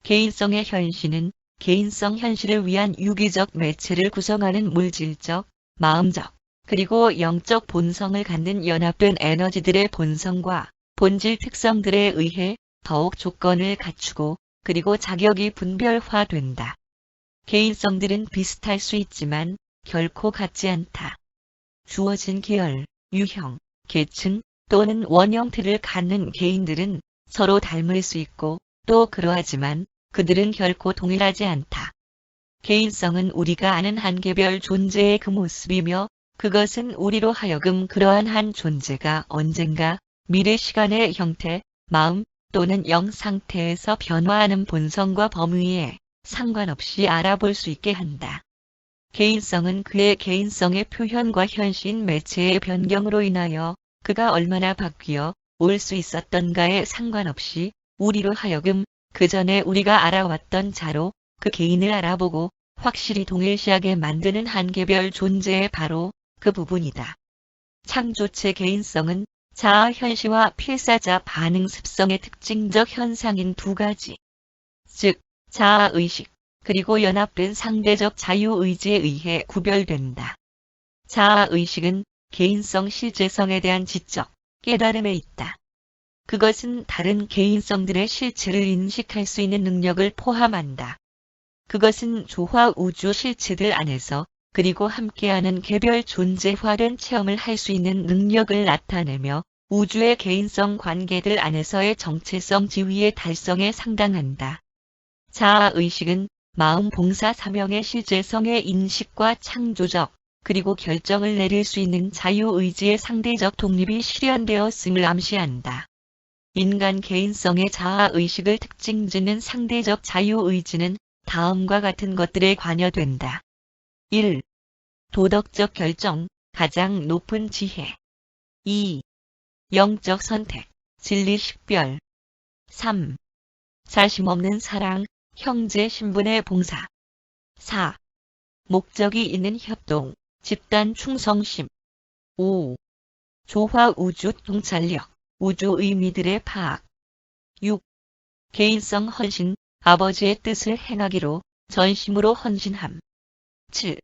개인성의 현실은 개인성 현실을 위한 유기적 매체를 구성하는 물질적, 마음적, 그리고 영적 본성을 갖는 연합된 에너지들의 본성과 본질 특성들에 의해 더욱 조건을 갖추고 그리고 자격이 분별화된다. 개인성들은 비슷할 수 있지만 결코 같지 않다. 주어진 계열, 유형, 계층 또는 원형틀을 갖는 개인들은 서로 닮을 수 있고 또 그러하지만 그들은 결코 동일하지 않다. 개인성은 우리가 아는 한 개별 존재의 그 모습이며 그것은 우리로 하여금 그러한 한 존재가 언젠가 미래 시간의 형태, 마음 또는 영 상태에서 변화하는 본성과 범위에 상관없이 알아볼 수 있게 한다. 개인성은 그의 개인성의 표현과 현신 매체의 변경으로 인하여 그가 얼마나 바뀌어 올 수 있었던가에 상관없이 우리로 하여금 그 전에 우리가 알아왔던 자로 그 개인을 알아보고 확실히 동일시하게 만드는 한 개별 존재의 바로 그 부분이다. 창조체 개인성은 자아 현시와 필사자 반응 습성의 특징적 현상인 두 가지, 즉 자아 의식 그리고 연합된 상대적 자유의지에 의해 구별된다. 자아 의식은 개인성 실제성에 대한 지적, 깨달음에 있다. 그것은 다른 개인성들의 실체를 인식할 수 있는 능력을 포함한다. 그것은 조화 우주 실체들 안에서 그리고 함께하는 개별 존재화된 체험을 할 수 있는 능력을 나타내며 우주의 개인성 관계들 안에서의 정체성 지위의 달성에 상당한다. 자아의식은 마음 봉사 사명의 실제성의 인식과 창조적 그리고 결정을 내릴 수 있는 자유의지의 상대적 독립이 실현되었음을 암시한다. 인간 개인성의 자아의식을 특징짓는 상대적 자유의지는 다음과 같은 것들에 관여된다. 1. 도덕적 결정, 가장 높은 지혜. 2. 영적 선택, 진리 식별. 3. 자심 없는 사랑, 형제 신분의 봉사. 4. 목적이 있는 협동, 집단 충성심. 5. 조화 우주 통찰력, 우주 의미들의 파악. 6. 개인성 헌신, 아버지의 뜻을 행하기로 전심으로 헌신함. 7.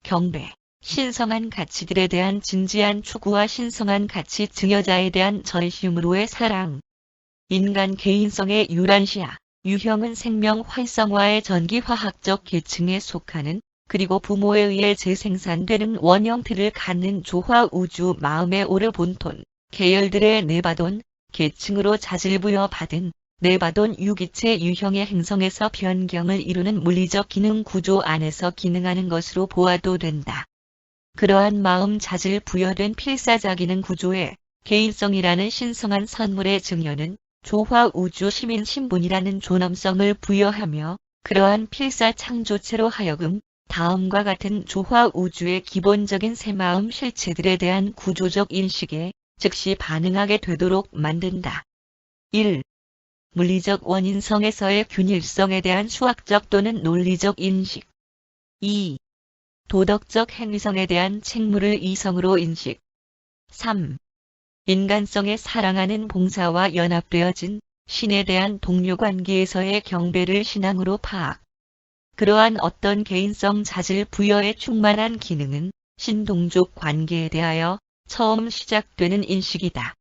경배, 신성한 가치들에 대한 진지한 추구와 신성한 가치 증여자에 대한 전심으로의 사랑. 인간 개인성의 유란시아, 유형은 생명 활성화의 전기화학적 계층에 속하는 그리고 부모에 의해 재생산되는 원형틀을 갖는 조화 우주 마음의 오르 본톤, 계열들의 네바돈, 계층으로 자질부여 받은 네바돈 유기체 유형의 행성에서 변경을 이루는 물리적 기능 구조 안에서 기능하는 것으로 보아도 된다. 그러한 마음 자질 부여된 필사자 기능 구조에 개인성이라는 신성한 선물의 증여는 조화 우주 시민 신분이라는 존엄성을 부여하며 그러한 필사 창조체로 하여금 다음과 같은 조화 우주의 기본적인 새 마음 실체들에 대한 구조적 인식에 즉시 반응하게 되도록 만든다. 1. 물리적 원인성에서의 균일성에 대한 수학적 또는 논리적 인식. 2. 도덕적 행위성에 대한 책무를 이성으로 인식. 3. 인간성의 사랑하는 봉사와 연합되어진 신에 대한 동료관계에서의 경배를 신앙으로 파악. 그러한 어떤 개인성 자질 부여에 충만한 기능은 신동족 관계에 대하여 처음 시작되는 인식이다.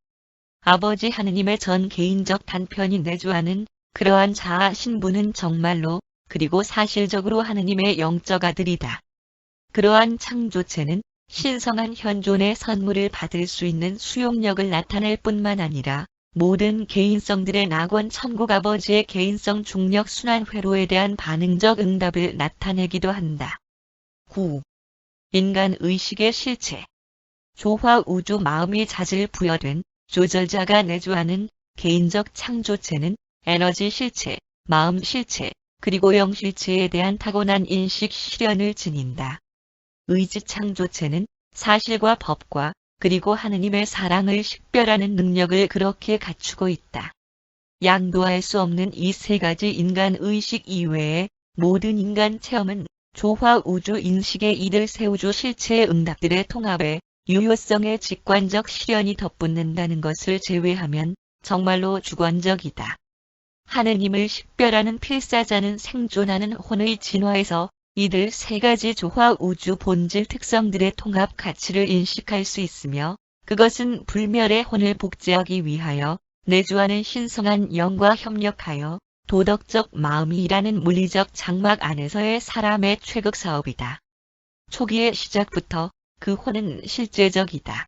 아버지 하느님의 전 개인적 단편이 내주하는 그러한 자아 신분은 정말로 그리고 사실적으로 하느님의 영적 아들이다. 그러한 창조체는 신성한 현존의 선물을 받을 수 있는 수용력을 나타낼 뿐만 아니라 모든 개인성들의 낙원 천국 아버지의 개인성 중력 순환 회로에 대한 반응적 응답을 나타내기도 한다. 9. 인간 의식의 실체. 조화 우주 마음이 자질 부여된 조절자가 내주하는 개인적 창조체는 에너지 실체, 마음 실체, 그리고 영 실체에 대한 타고난 인식 실현을 지닌다. 의지 창조체는 사실과 법과 그리고 하느님의 사랑을 식별하는 능력을 그렇게 갖추고 있다. 양도할 수 없는 이 세 가지 인간 의식 이외에 모든 인간 체험은 조화 우주 인식의 이들 세우주 실체의 응답들의 통합에 유효성의 직관적 실현이 덧붙는다는 것을 제외하면 정말로 주관적이다. 하느님을 식별하는 필사자는 생존하는 혼의 진화에서 이들 세 가지 조화 우주 본질 특성들의 통합 가치를 인식할 수 있으며 그것은 불멸의 혼을 복제하기 위하여 내주하는 신성한 영과 협력하여 도덕적 마음이라는 물리적 장막 안에서의 사람의 최극 사업이다. 초기의 시작부터 그 혼은 실제적이다.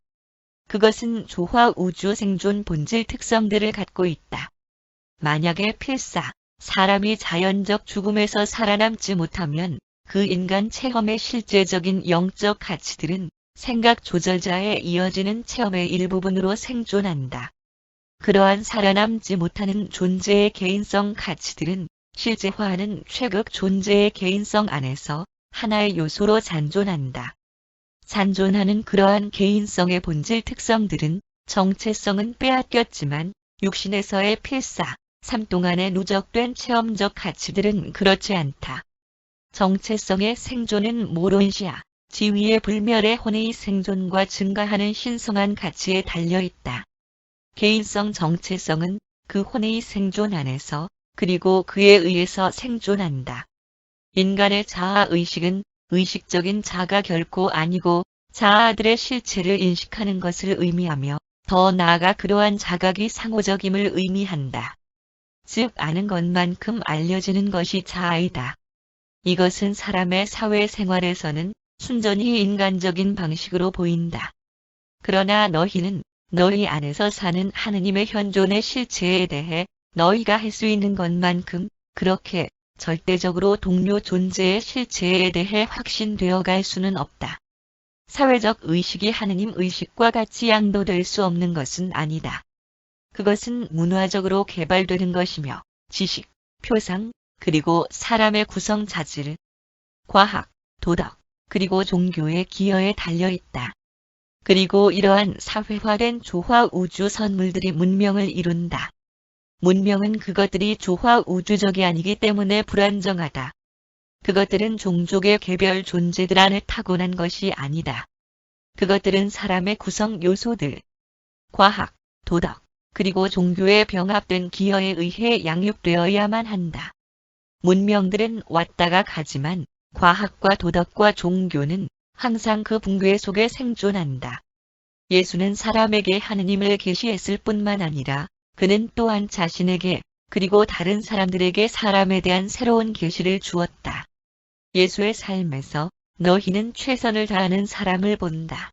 그것은 조화 우주 생존 본질 특성들을 갖고 있다. 만약에 필사, 사람이 자연적 죽음에서 살아남지 못하면 그 인간 체험의 실제적인 영적 가치들은 생각 조절자에 이어지는 체험의 일부분으로 생존한다. 그러한 살아남지 못하는 존재의 개인성 가치들은 실제화하는 최극 존재의 개인성 안에서 하나의 요소로 잔존한다. 잔존하는 그러한 개인성의 본질 특성들은 정체성은 빼앗겼지만 육신에서의 필사, 삶 동안에 누적된 체험적 가치들은 그렇지 않다. 정체성의 생존은 모론시아, 지위의 불멸의 혼의 생존과 증가하는 신성한 가치에 달려있다. 개인성 정체성은 그 혼의 생존 안에서 그리고 그에 의해서 생존한다. 인간의 자아의식은 의식적인 자가 결코 아니고 자아들의 실체를 인식하는 것을 의미하며 더 나아가 그러한 자각이 상호적임을 의미한다. 즉 아는 것만큼 알려지는 것이 자아이다. 이것은 사람의 사회생활에서는 순전히 인간적인 방식으로 보인다. 그러나 너희는 너희 안에서 사는 하느님의 현존의 실체에 대해 너희가 할 수 있는 것만큼 그렇게 절대적으로 동료 존재의 실체에 대해 확신되어 갈 수는 없다. 사회적 의식이 하느님 의식과 같이 양도될 수 없는 것은 아니다. 그것은 문화적으로 개발되는 것이며 지식, 표상, 그리고 사람의 구성 자질, 과학, 도덕, 그리고 종교의 기여에 달려있다. 그리고 이러한 사회화된 조화 우주 선물들이 문명을 이룬다. 문명은 그것들이 조화 우주적이 아니기 때문에 불안정하다. 그것들은 종족의 개별 존재들 안에 타고난 것이 아니다. 그것들은 사람의 구성 요소들, 과학, 도덕, 그리고 종교의 병합된 기여에 의해 양육되어야만 한다. 문명들은 왔다가 가지만 과학과 도덕과 종교는 항상 그 붕괴 속에 생존한다. 예수는 사람에게 하느님을 계시했을 뿐만 아니라 그는 또한 자신에게 그리고 다른 사람들에게 사람에 대한 새로운 계시를 주었다. 예수의 삶에서 너희는 최선을 다하는 사람을 본다.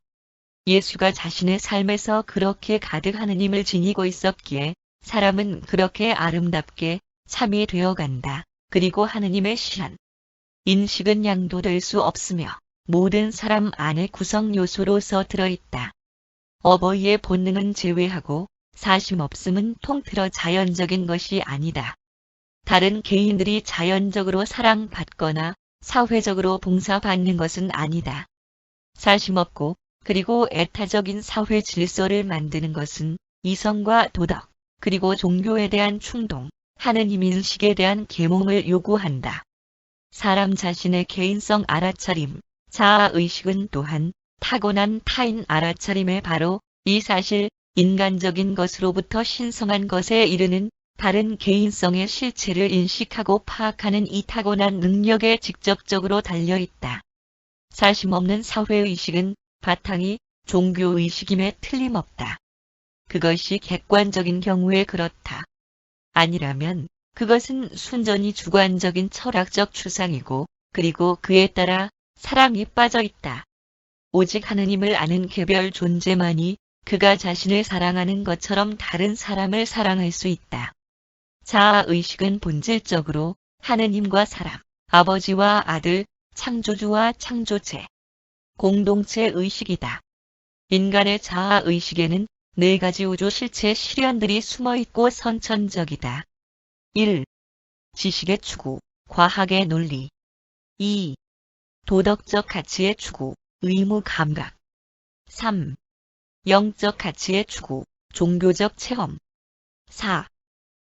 예수가 자신의 삶에서 그렇게 가득 하느님을 지니고 있었기에 사람은 그렇게 아름답게 참이 되어간다. 그리고 하느님의 실현, 인식은 양도될 수 없으며 모든 사람 안에 구성 요소로서 들어있다. 어버이의 본능은 제외하고 사심 없음은 통틀어 자연적인 것이 아니다. 다른 개인들이 자연적으로 사랑받거나 사회적으로 봉사받는 것은 아니다. 사심 없고 그리고 애타적인 사회 질서를 만드는 것은 이성과 도덕, 그리고 종교에 대한 충동, 하느님 인식에 대한 계몽을 요구한다. 사람 자신의 개인성 알아차림, 자아의식은 또한 타고난 타인 알아차림에 바로 이 사실, 인간적인 것으로부터 신성한 것에 이르는 다른 개인성의 실체를 인식하고 파악하는 이 타고난 능력에 직접적으로 달려있다. 사심 없는 사회의식은 바탕이 종교의식임에 틀림없다. 그것이 객관적인 경우에 그렇다. 아니라면 그것은 순전히 주관적인 철학적 추상이고 그리고 그에 따라 사랑이 빠져있다. 오직 하느님을 아는 개별 존재만이 그가 자신을 사랑하는 것처럼 다른 사람을 사랑할 수 있다. 자아의식은 본질적으로 하느님과 사람, 아버지와 아들, 창조주와 창조체, 공동체 의식이다. 인간의 자아의식에는 네 가지 우주 실체 실현들이 숨어있고 선천적이다. 1. 지식의 추구, 과학의 논리. 2. 도덕적 가치의 추구, 의무 감각. 3. 영적 가치의 추구, 종교적 체험. 4.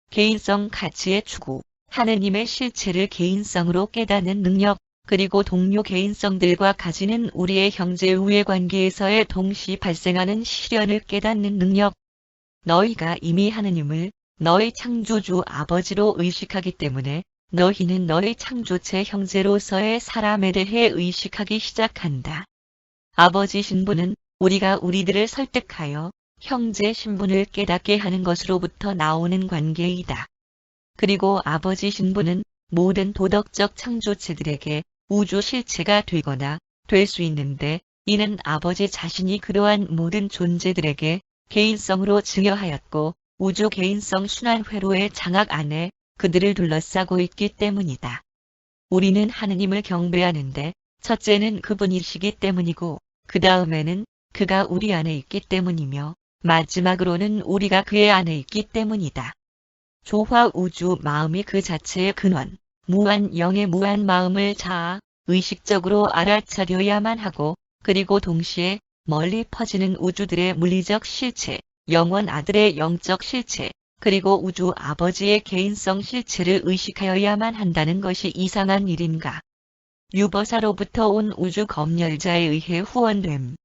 개인성 가치의 추구, 하느님의 실체를 개인성으로 깨닫는 능력, 그리고 동료 개인성들과 가지는 우리의 형제 우애 관계에서의 동시 발생하는 시련을 깨닫는 능력. 너희가 이미 하느님을 너희 창조주 아버지로 의식하기 때문에 너희는 너희 창조체 형제로서의 사람에 대해 의식하기 시작한다. 아버지 신분은 우리가 우리들을 설득하여 형제 신분을 깨닫게 하는 것으로부터 나오는 관계이다. 그리고 아버지 신분은 모든 도덕적 창조체들에게 우주 실체가 되거나 될 수 있는데, 이는 아버지 자신이 그러한 모든 존재들에게 개인성으로 증여하였고 우주 개인성 순환 회로의 장악 안에 그들을 둘러싸고 있기 때문이다. 우리는 하느님을 경배하는데 첫째는 그분이시기 때문이고 그 다음에는 그가 우리 안에 있기 때문이며 마지막으로는 우리가 그의 안에 있기 때문이다. 조화 우주 마음이 그 자체의 근원, 무한 영의 무한 마음을 자아 의식적으로 알아차려야만 하고, 그리고 동시에 멀리 퍼지는 우주들의 물리적 실체, 영원 아들의 영적 실체, 그리고 우주 아버지의 개인성 실체를 의식하여야만 한다는 것이 이상한 일인가. 유버사로부터 온 우주 검열자에 의해 후원됨.